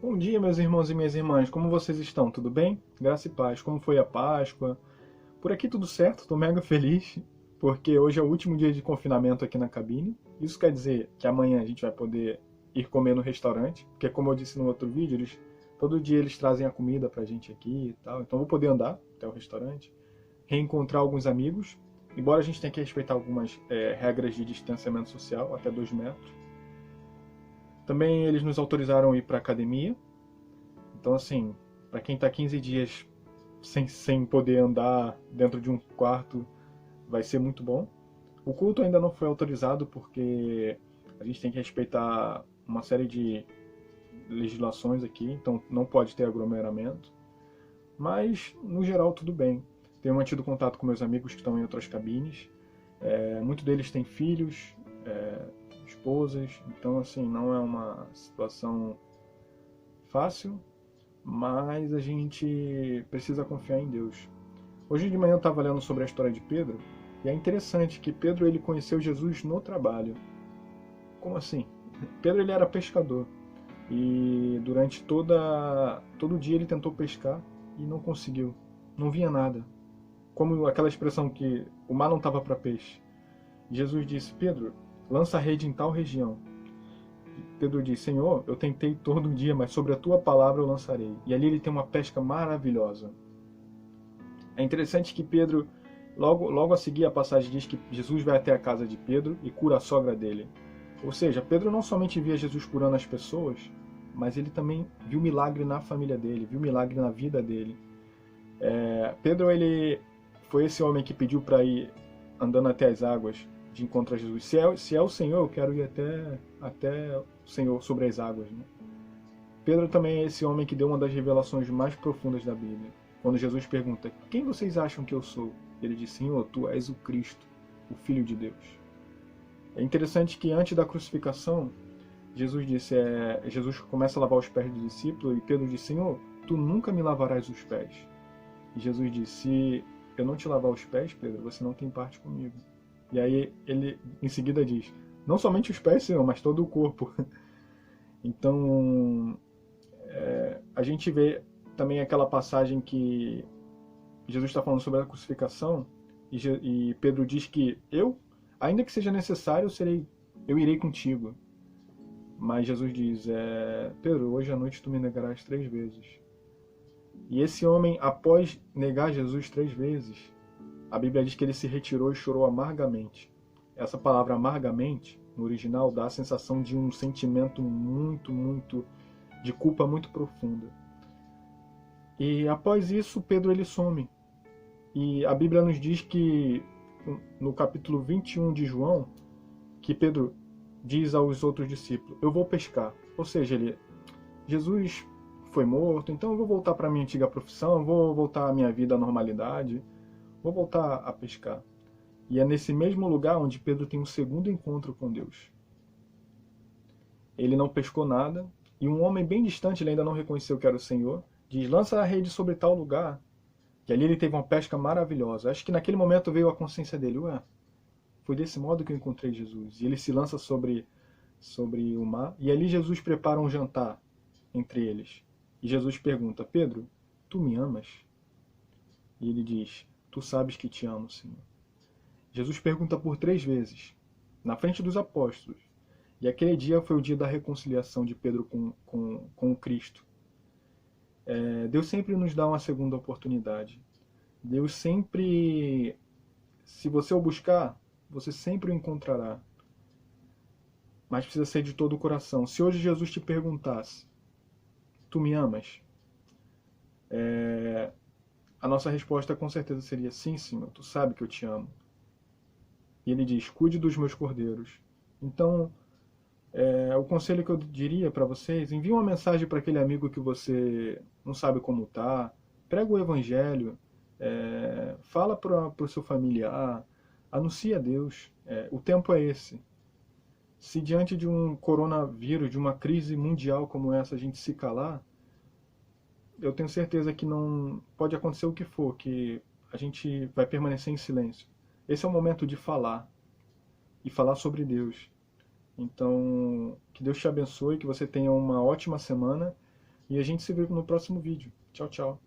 Bom dia, meus irmãos e minhas irmãs. Como vocês estão? Tudo bem? Graça e paz. Como foi a Páscoa? Por aqui tudo certo, estou mega feliz, porque hoje é o último dia de confinamento aqui na cabine. Isso quer dizer que amanhã a gente vai poder ir comer no restaurante, porque como eu disse no outro vídeo, todo dia eles trazem a comida pra gente aqui e tal. Então eu vou poder andar até o restaurante, reencontrar alguns amigos, embora a gente tenha que respeitar algumas regras de distanciamento social, até 2 metros. Também eles nos autorizaram a ir para academia. Então, assim, para quem está 15 dias sem poder andar dentro de um quarto, vai ser muito bom. O culto ainda não foi autorizado porque a gente tem que respeitar uma série de legislações aqui, então não pode ter aglomeramento. Mas, no geral, tudo bem. Tenho mantido contato com meus amigos que estão em outras cabines. Muitos deles têm filhos, esposas, então, assim, não é uma situação fácil, mas a gente precisa confiar em Deus. Hoje de manhã eu estava lendo sobre a história de Pedro, e é interessante que Pedro ele conheceu Jesus no trabalho. Como assim? Pedro ele era pescador, e durante todo dia ele tentou pescar e não conseguiu, não vinha nada. Como aquela expressão que o mar não estava para peixe. Jesus disse: Pedro, lança a rede em tal região. Pedro diz: Senhor, eu tentei todo dia, mas sobre a tua palavra eu lançarei. E ali ele tem uma pesca maravilhosa. É interessante que Pedro, logo a seguir a passagem diz que Jesus vai até a casa de Pedro e cura a sogra dele. Ou seja, Pedro não somente via Jesus curando as pessoas, mas ele também viu milagre na família dele, viu milagre na vida dele. Pedro ele foi esse homem que pediu para ir andando até as águas de encontro a Jesus. Se é o Senhor, eu quero ir até o Senhor sobre as águas. Né? Pedro também é esse homem que deu uma das revelações mais profundas da Bíblia. Quando Jesus pergunta: quem vocês acham que eu sou? Ele diz: Senhor, tu és o Cristo, o Filho de Deus. É interessante que antes da crucificação, Jesus começa a lavar os pés do discípulo e Pedro diz: Senhor, tu nunca me lavarás os pés. E Jesus disse: se eu não te lavar os pés, Pedro, você não tem parte comigo. E aí ele em seguida diz: não somente os pés, Senhor, mas todo o corpo. Então a gente vê também aquela passagem que Jesus está falando sobre a crucificação e Pedro diz que ainda que seja necessário, eu irei contigo. Mas Jesus diz: Pedro, hoje à noite tu me negarás 3 vezes. E esse homem, após negar Jesus 3 vezes, a Bíblia diz que ele se retirou e chorou amargamente. Essa palavra amargamente, no original, dá a sensação de um sentimento muito, de culpa muito profunda. E após isso, Pedro ele some. E a Bíblia nos diz que, no capítulo 21 de João, que Pedro diz aos outros discípulos: eu vou pescar. Ou seja, Jesus foi morto, então eu vou voltar para a minha antiga profissão, vou voltar à minha vida à normalidade, vou voltar a pescar. E é nesse mesmo lugar onde Pedro tem um segundo encontro com Deus. Ele não pescou nada, e um homem bem distante, ele ainda não reconheceu que era o Senhor, diz: lança a rede sobre tal lugar. E ali ele teve uma pesca maravilhosa. Acho que naquele momento veio a consciência dele: foi desse modo que eu encontrei Jesus. E ele se lança sobre o mar, e ali Jesus prepara um jantar entre eles. E Jesus pergunta: Pedro, tu me amas? E ele diz: tu sabes que te amo, Senhor. Jesus pergunta por 3 vezes, na frente dos apóstolos. E aquele dia foi o dia da reconciliação de Pedro com o Cristo. Deus sempre nos dá uma segunda oportunidade. Deus sempre, se você o buscar, você sempre o encontrará. Mas precisa ser de todo o coração. Se hoje Jesus te perguntasse: tu me amas? A nossa resposta com certeza seria: sim, Senhor, tu sabe que eu te amo. E ele diz: cuide dos meus cordeiros. Então, o conselho que eu diria para vocês: envie uma mensagem para aquele amigo que você não sabe como tá, prega o evangelho, fala para o seu familiar, anuncia a Deus. O tempo é esse. Se diante de um coronavírus, de uma crise mundial como essa, a gente se calar, eu tenho certeza que não pode acontecer o que for, que a gente vai permanecer em silêncio. Esse é o momento de falar, e falar sobre Deus. Então, que Deus te abençoe, que você tenha uma ótima semana. E a gente se vê no próximo vídeo. Tchau, tchau.